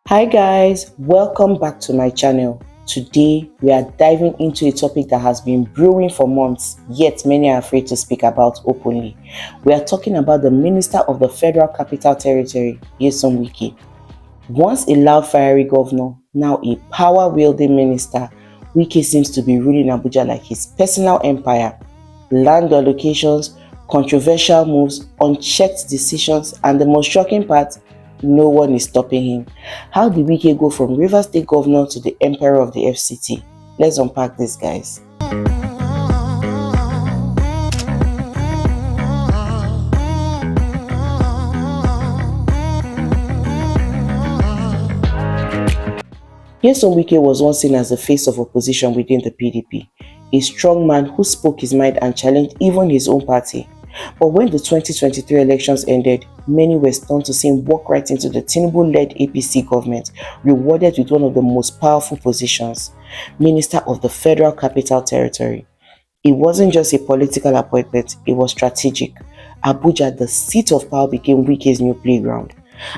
Hi guys, welcome back to my channel. Today we are diving into a topic that has been brewing for months, yet many are afraid to speak about openly. We are talking about the Minister of the Federal Capital Territory, Nyesom Wike. Once a loud fiery governor, now a power-wielding minister, Wike seems to be ruling Abuja like his personal empire. Land allocations, controversial moves, unchecked decisions, and the most shocking part, no one is stopping him. How did Wike go from Rivers State Governor to the Emperor of the FCT? Let's unpack this, guys. Nyesom Wike was once seen as the face of opposition within the PDP, a strong man who spoke his mind and challenged even his own party. But when the 2023 elections ended, many were stunned to see him walk right into the Tinubu-led APC government, rewarded with one of the most powerful positions, Minister of the Federal Capital Territory. It wasn't just a political appointment, it was strategic. Abuja, the seat of power, became Wike's new playground.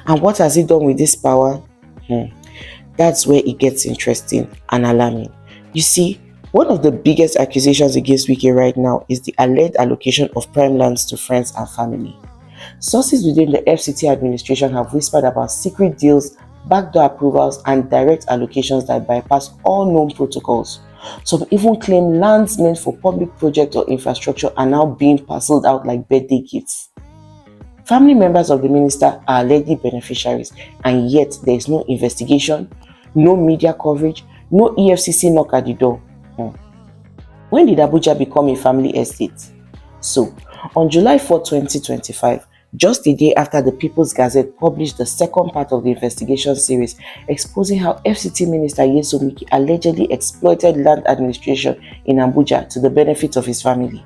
And what has he done with this power? That's where it gets interesting and alarming. You see, one of the biggest accusations against Wike right now is the alleged allocation of prime lands to friends and family. Sources within the FCT administration have whispered about secret deals, backdoor approvals, and direct allocations that bypass all known protocols. Some even claim lands meant for public projects or infrastructure are now being parceled out like birthday gifts. Family members of the minister are allegedly beneficiaries, and yet there is no investigation, no media coverage, no EFCC knock at the door. When did Abuja become a family estate? So, on July 4, 2025, just a day after the People's Gazette published the second part of the investigation series exposing how FCT Minister Nyesom Wike allegedly exploited land administration in Abuja to the benefit of his family,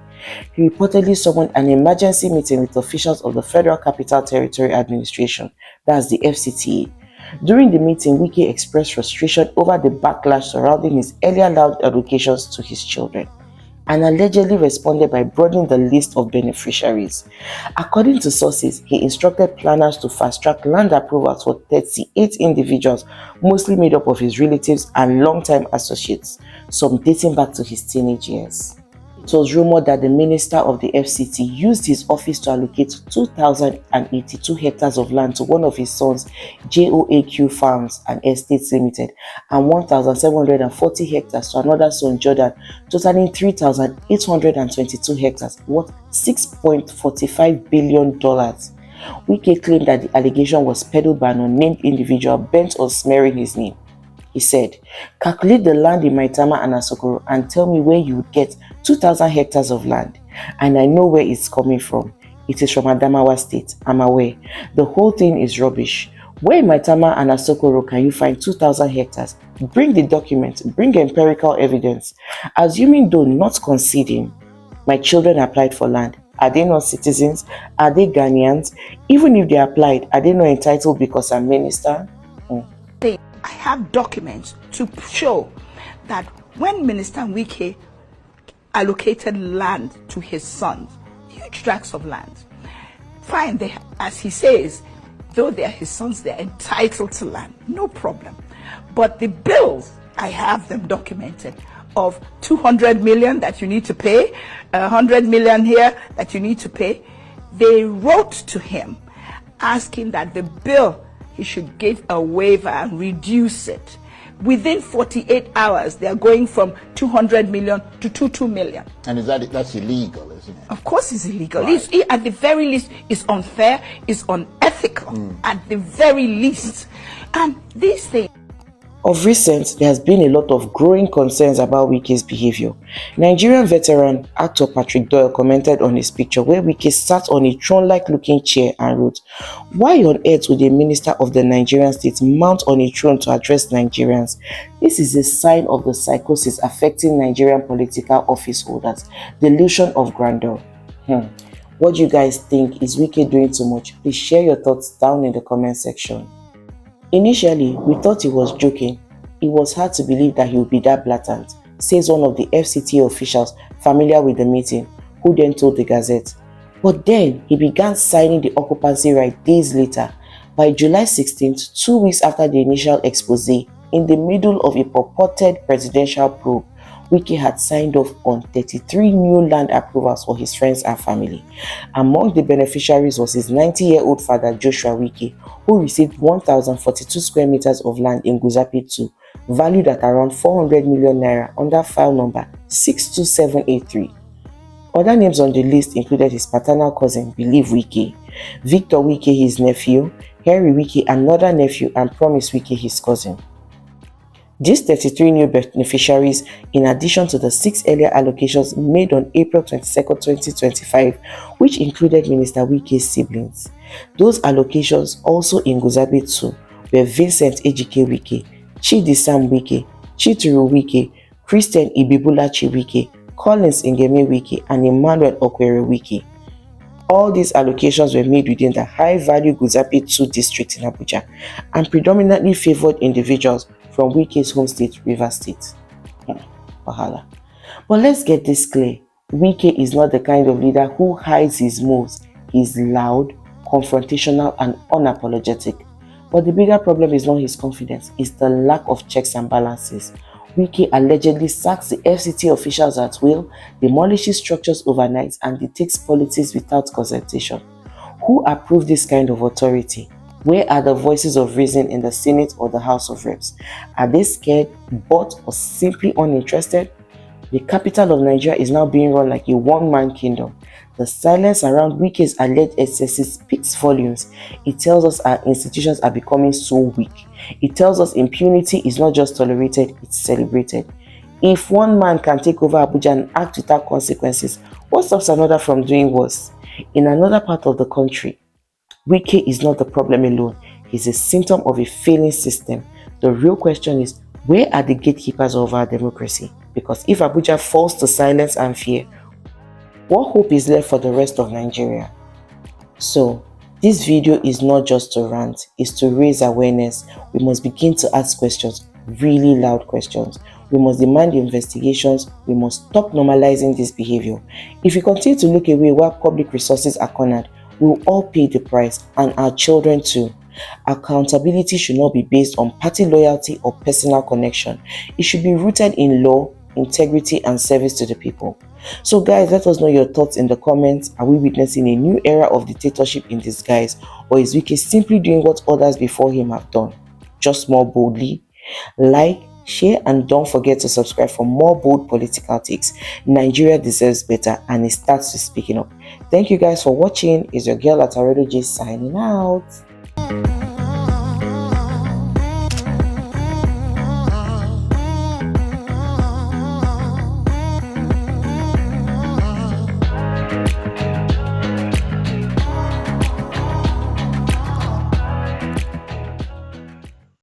he reportedly summoned an emergency meeting with officials of the Federal Capital Territory Administration, that's the FCT. During the meeting, Wike expressed frustration over the backlash surrounding his earlier loud allocations to his children, and allegedly responded by broadening the list of beneficiaries. According to sources, he instructed planners to fast-track land approvals for 38 individuals, mostly made up of his relatives and long-time associates, some dating back to his teenage years. It was rumored that the minister of the FCT used his office to allocate 2,082 hectares of land to one of his sons, JOAQ Farms and Estates Limited, and 1,740 hectares to another son, Jordan, totaling 3,822 hectares, worth $6.45 billion. Wike claimed that the allegation was peddled by an unnamed individual bent on smearing his name. He said, "Calculate the land in Maitama and Asokoro and tell me where you would get 2,000 hectares of land. And I know where it's coming from. It is from Adamawa State. I'm aware. The whole thing is rubbish. Where in Maitama and Asokoro can you find 2,000 hectares? Bring the document. Bring empirical evidence. Assuming though not conceding, my children applied for land. Are they not citizens? Are they Ghanaians? Even if they applied, are they not entitled because I'm minister?" I have documents to show that when Minister Wike allocated land to his sons, huge tracts of land, fine, they, as he says, though they are his sons, they're entitled to land, no problem. But the bills, I have them documented, of 200 million that you need to pay, 100 million here that you need to pay, they wrote to him asking that the bill, he should give a waiver and reduce it. Within 48 hours, they are going from 200 million to 22 million. And that's illegal, isn't it? Of course it's illegal. Right. At the very least, it's unfair, it's unethical, at the very least. And these things... Of recent, there has been a lot of growing concerns about Wike's behavior. Nigerian veteran actor Patrick Doyle commented on his picture where Wike sat on a throne-like looking chair and wrote, "Why on earth would a minister of the Nigerian state mount on a throne to address Nigerians? This is a sign of the psychosis affecting Nigerian political office holders, delusion of grandeur." What do you guys think? Is Wike doing too much? Please share your thoughts down in the comment section. Initially, we thought he was joking. It was hard to believe that he would be that blatant, says one of the FCT officials familiar with the meeting, who then told the Gazette. But then he began signing the occupancy right days later. By July 16th, 2 weeks after the initial expose, in the middle of a purported presidential probe, Wike had signed off on 33 new land approvals for his friends and family. Among the beneficiaries was his 90-year-old father Joshua Wike, who received 1,042 square meters of land in Guzapi 2, valued at around 400 million naira under file number 62783. Other names on the list included his paternal cousin, Believe Wike, Victor Wike, his nephew, Henry Wike, another nephew, and Promise Wike, his cousin. These 33 new beneficiaries, in addition to the 6 earlier allocations made on April 22, 2025, which included Minister Wike's siblings. Those allocations, also in Guzabe 2, were Vincent Ejike Wike, Chidi Sam Wike, Chituru Wike, Christian Ibibulachi Wike, Collins Ngeme Wike, and Emmanuel Okwere Wike. All these allocations were made within the high-value Guzapi 2 district in Abuja and predominantly favored individuals from Wike's home state, Rivers State. Wahala. But let's get this clear. Wike is not the kind of leader who hides his moves. He's loud, confrontational, and unapologetic. But the bigger problem is not his confidence, it's the lack of checks and balances. Wike allegedly sacks the FCT officials at will, demolishes structures overnight, and dictates policies without consultation. Who approved this kind of authority? Where are the voices of reason in the Senate or the House of Reps? Are they scared, bought, or simply uninterested? The capital of Nigeria is now being run like a one-man kingdom. The silence around Wike's alleged excesses speaks volumes. It tells us our institutions are becoming so weak. It tells us impunity is not just tolerated, it's celebrated. If one man can take over Abuja and act without consequences, what stops another from doing worse? In another part of the country, Wike is not the problem alone. He's a symptom of a failing system. The real question is, where are the gatekeepers of our democracy? Because if Abuja falls to silence and fear, what hope is left for the rest of Nigeria? So, this video is not just to rant, it's to raise awareness. We must begin to ask questions, really loud questions. We must demand investigations. We must stop normalizing this behavior. If we continue to look away while public resources are cornered, we will all pay the price, and our children too. Accountability should not be based on party loyalty or personal connection. It should be rooted in law, integrity, and service to the people. So guys, let us know your thoughts in the comments. Are we witnessing a new era of dictatorship in disguise, or is Wike simply doing what others before him have done, just more boldly? Like, share, and don't forget to subscribe for more bold political takes. Nigeria deserves better, and it starts with speaking up. Thank you guys for watching. It's your girl Ataredo J signing out.